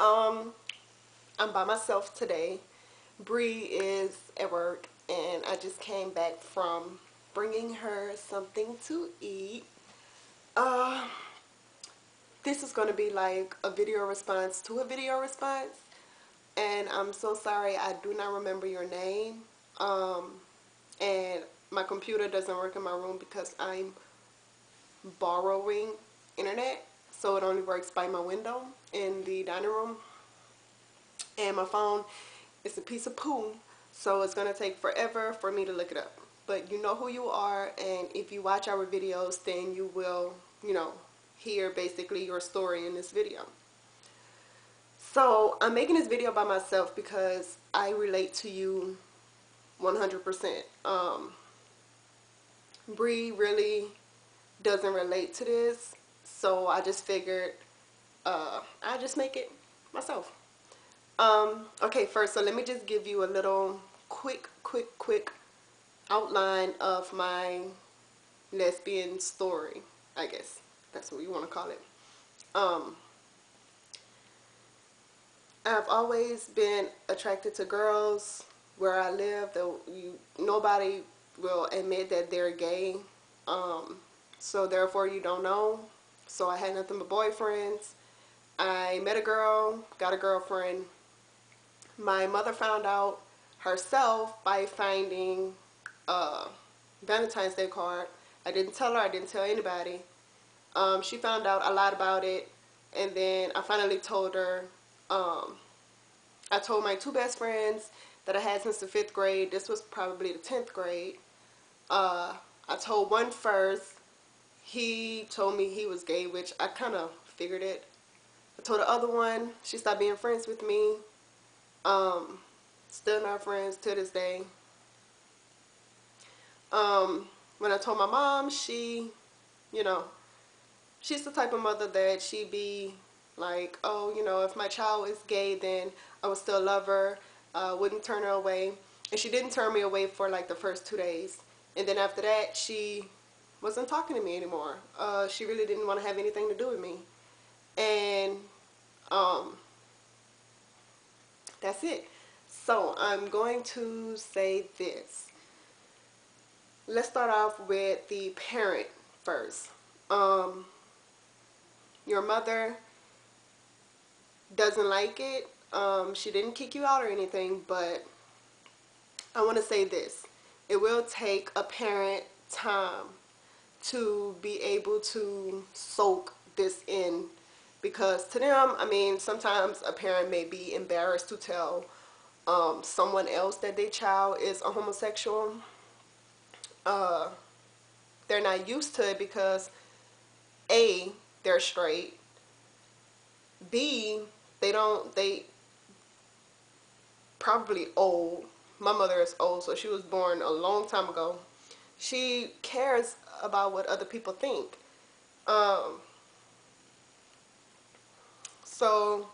I'm by myself today. Bree is at work, and I just came back from bringing her something to eat. Uh, this is going to be like a video response to a video response, and I'm so sorry I do not remember your name. And my computer doesn't work in my room because I'm borrowing internet, so it only works by my window in the dining room, and my phone is a piece of poo, so it's gonna take forever for me to look it up. But you know who you are, and if you watch our videos, then you will, hear basically your story in this video. So I'm making this video by myself because I relate to you 100%. Bree really doesn't relate to this, so I just figured I just make it myself. Okay, first, so let me just give you a little quick outline of my lesbian story, I guess that's what you want to call it. I've always been attracted to girls. Where I live, nobody will admit that they're gay, so therefore you don't know. So I had nothing but boyfriends. I met a girl, got a girlfriend. My mother found out herself by finding a Valentine's Day card. I didn't tell her, I didn't tell anybody. She found out a lot about it, and then I finally told her. I told my two best friends that I had since the 5th grade. This was probably the 10th grade. I told one first. He told me he was gay, which I kind of figured it. I told the other one. She stopped being friends with me. Still not friends to this day. When I told my mom, she, she's the type of mother that she be like, oh, if my child is gay, then I would still love her, wouldn't turn her away. And she didn't turn me away for like the first 2 days. And then after that, she wasn't talking to me anymore. She really didn't want to have anything to do with me. And that's it. So I'm going to say this. Let's start off with the parent first. Your mother doesn't like it. She didn't kick you out or anything, but I want to say this. It will take a parent time to be able to soak this in, because to them, I mean, sometimes a parent may be embarrassed to tell someone else that their child is a homosexual. They're not used to it because A, they're straight. B, they probably old. My mother is old, so she was born a long time ago. She cares about what other people think. So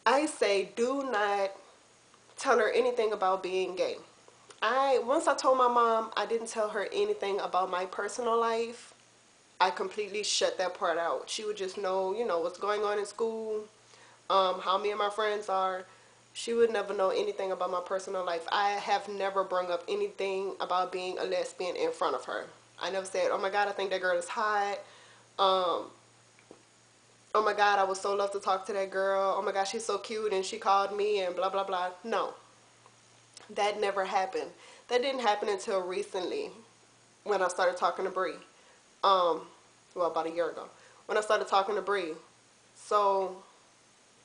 I say, do not tell her anything about being gay. Once I told my mom, I didn't tell her anything about my personal life. I completely shut that part out. She would just know, what's going on in school, how me and my friends are. She would never know anything about my personal life. I have never brought up anything about being a lesbian in front of her. I never said, oh my God, I think that girl is hot. Oh my God, I would so love to talk to that girl. Oh my God, she's so cute and she called me and blah, blah, blah. No, that never happened. That didn't happen until recently when I started talking to Bree. Well, about a year ago when I started talking to Bree. So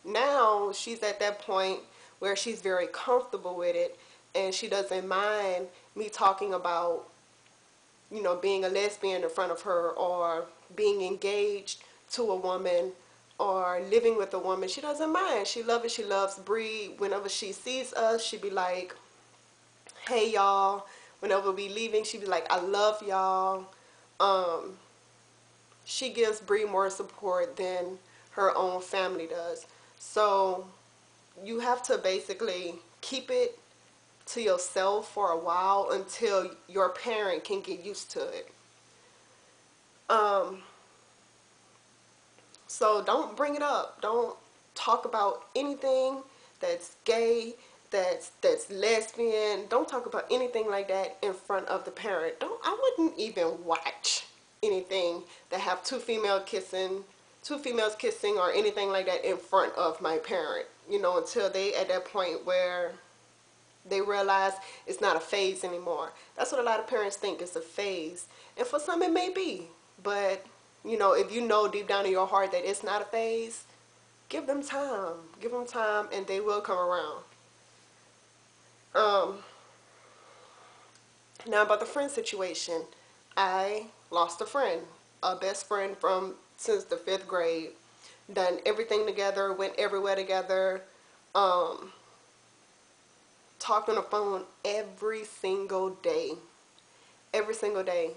now she's at that point where she's very comfortable with it, and she doesn't mind me talking about, being a lesbian in front of her, or being engaged to a woman, or living with a woman. She doesn't mind. She loves it. She loves Bree. Whenever she sees us, she be like, hey y'all. Whenever we leaving, she be like, I love y'all. She gives Bree more support than her own family does. So you have to basically keep it to yourself for a while until your parent can get used to it. So don't bring it up. Don't talk about anything that's gay, that's lesbian. Don't talk about anything like that in front of the parent. I wouldn't even watch anything that have two females kissing or anything like that in front of my parent, until they at that point where they realize it's not a phase anymore. That's what a lot of parents think, it's a phase. And for some it may be. But, if you know deep down in your heart that it's not a phase, give them time. Give them time and they will come around. Um, Now about the friend situation. I lost a friend, a best friend from since the 5th grade. Done everything together, went everywhere together. Um, Talked on the phone every single day. Every single day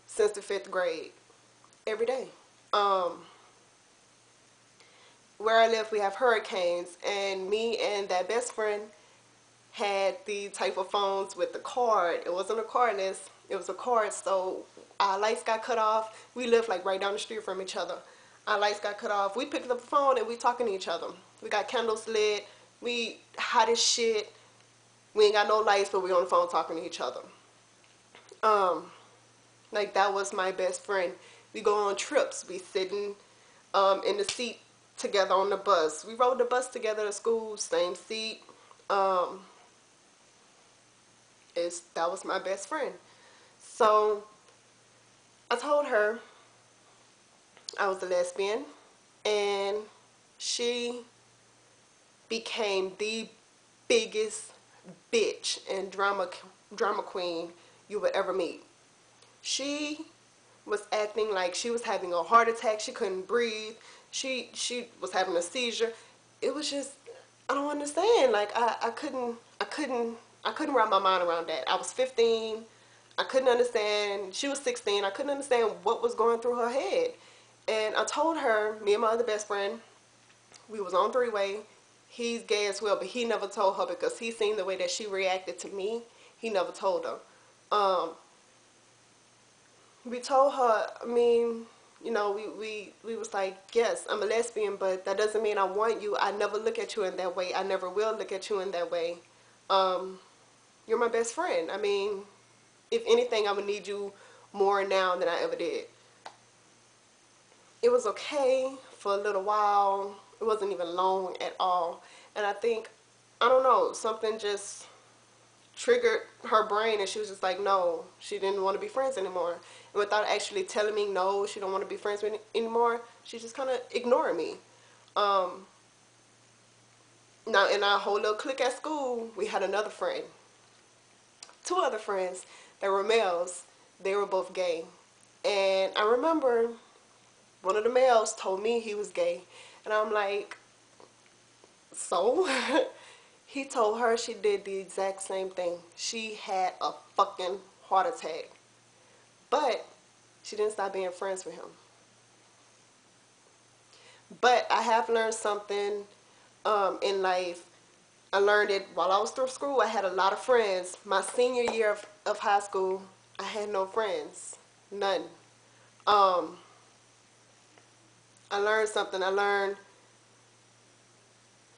since the 5th grade. Every day. Um, where I live, we have hurricanes, and me and that best friend had the type of phones with the cord. It wasn't a cordless, it was a cord. So our lights got cut off. We lived like right down the street from each other. Our lights got cut off. We picked up the phone and we talking to each other. We got candles lit. We hot as shit. We ain't got no lights, but we on the phone talking to each other. Um, like that was my best friend. We go on trips. We sitting in the seat together on the bus. We rode the bus together to school, same seat. Um, that was my best friend. So I told her I was a lesbian, and she became the biggest bitch and drama queen you would ever meet. She was acting like she was having a heart attack. She couldn't breathe. She was having a seizure. It was just, I don't understand. Like I couldn't wrap my mind around that. I was 15. I couldn't understand. She was 16. I couldn't understand what was going through her head. And I told her, me and my other best friend, we was on three-way. He's gay as well, but he never told her because he seen the way that she reacted to me. He never told her. We told her, I mean, we was like, yes, I'm a lesbian, but that doesn't mean I want you. I never look at you in that way. I never will look at you in that way. You're my best friend. I mean, if anything, I would need you more now than I ever did. It was okay for a little while. It wasn't even long at all. And I think, I don't know, something just triggered her brain and she was just like, no, she didn't want to be friends anymore. And without actually telling me no, she don't want to be friends with me anymore, she just kind of ignored me. Now in our whole little clique at school, we had another friend. Two other friends that were males. They were both gay. And I remember one of the males told me he was gay. And I'm like, so? He told her she did the exact same thing. She had a fucking heart attack. But she didn't stop being friends with him. But I have learned something in life. I learned it while I was through school. I had a lot of friends. My senior year of high school, I had no friends. None. I learned something. I learned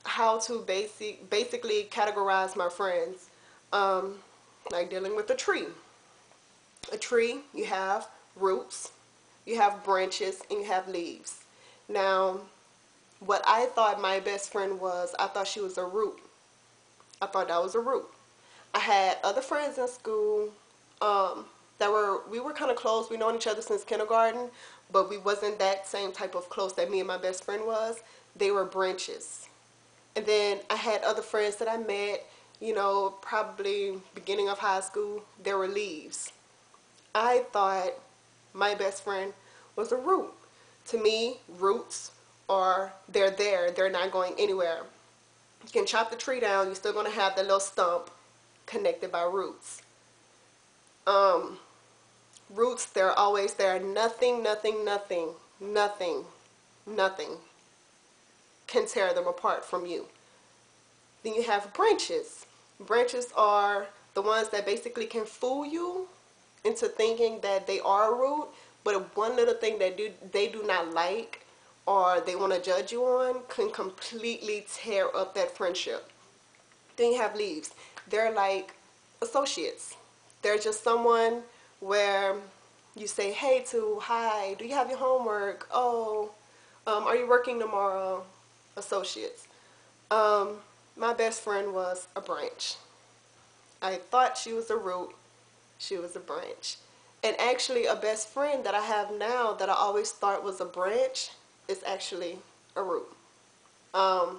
how to basically categorize my friends. Like dealing with a tree. A tree, you have roots, you have branches, and you have leaves. Now, what I thought my best friend was, I thought she was a root. I thought that was a root. I had other friends in school we were kind of close. We known each other since kindergarten, but we wasn't that same type of close that me and my best friend was. They were branches. And then I had other friends that I met, probably beginning of high school. They were leaves. I thought my best friend was a root. To me, roots they're there. They're not going anywhere. You can chop the tree down. You're still going to have that little stump connected by roots. Roots, they're always there. Nothing can tear them apart from you. Then you have branches. Branches are the ones that basically can fool you into thinking that they are a root, but one little thing that they do not like or they want to judge you on can completely tear up that friendship. Then you have leaves. They're like associates. They're just someone where you say hey to, hi, do you have your homework? Oh, are you working tomorrow? Associates. Um, my best friend was a branch. I thought she was a root. She was a branch. And actually, a best friend that I have now that I always thought was a branch is actually a root. Um,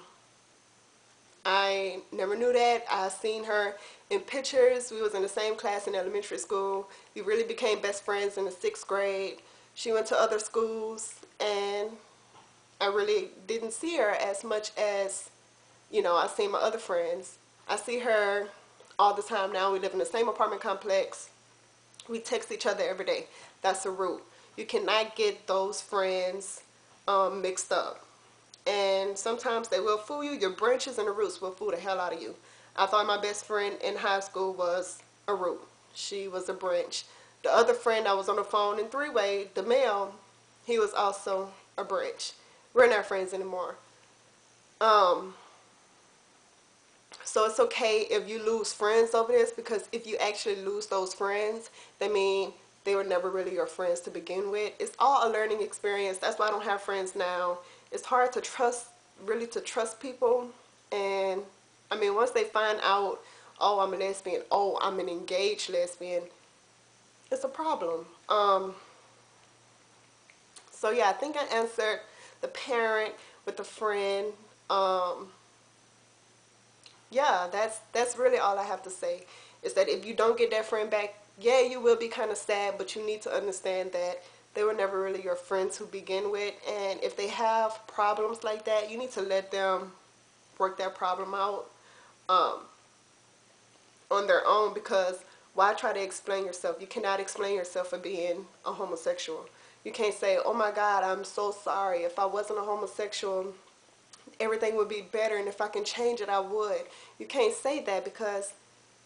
I never knew that. I seen her in pictures. We was in the same class in elementary school. We really became best friends in the 6th grade. She went to other schools, and I really didn't see her as much as, I seen my other friends. I see her all the time now. We live in the same apartment complex. We text each other every day. That's a root. You cannot get those friends mixed up. And sometimes they will fool you. Your branches and the roots will fool the hell out of you. I thought my best friend in high school was a root. She was a branch. The other friend I was on the phone in three-way, the male, he was also a branch. We're not friends anymore. Um, so it's okay if you lose friends over this, because if you actually lose those friends, that means they were never really your friends to begin with. It's all a learning experience. That's why I don't have friends now. It's hard to trust, really to trust people. And I mean, once they find out, oh, I'm a lesbian, oh, I'm an engaged lesbian, it's a problem. So yeah, I think I answered the parent with the friend. Um, yeah, that's really all I have to say, is that if you don't get that friend back, yeah, you will be kind of sad, but you need to understand that they were never really your friend to begin with. And if they have problems like that, you need to let them work that problem out um, on their own, because why try to explain yourself? You cannot explain yourself for being a homosexual. You can't say, oh my God, I'm so sorry. If I wasn't a homosexual, everything would be better, and if I can change it, I would. You can't say that, because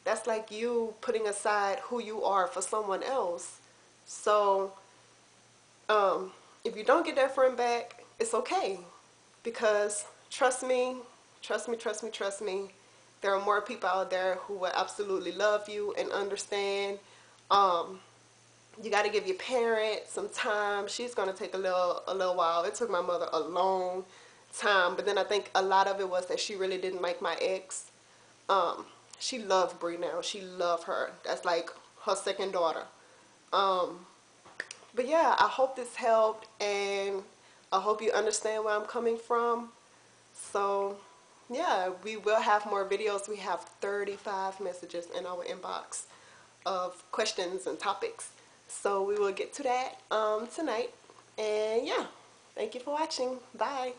that's like you putting aside who you are for someone else. So if you don't get that friend back, it's okay, because trust me, trust me, trust me, trust me, there are more people out there who will absolutely love you and understand. um, you got to give your parents some time. She's going to take a little while. It took my mother a long time, but then I think a lot of it was that she really didn't like my ex. um, she loved Brie now. She loved her. That's like her second daughter. um, but yeah, I hope this helped, and I hope you understand where I'm coming from. So yeah, we will have more videos. We have 35 messages in our inbox of questions and topics. So we will get to that tonight. And yeah, thank you for watching. Bye.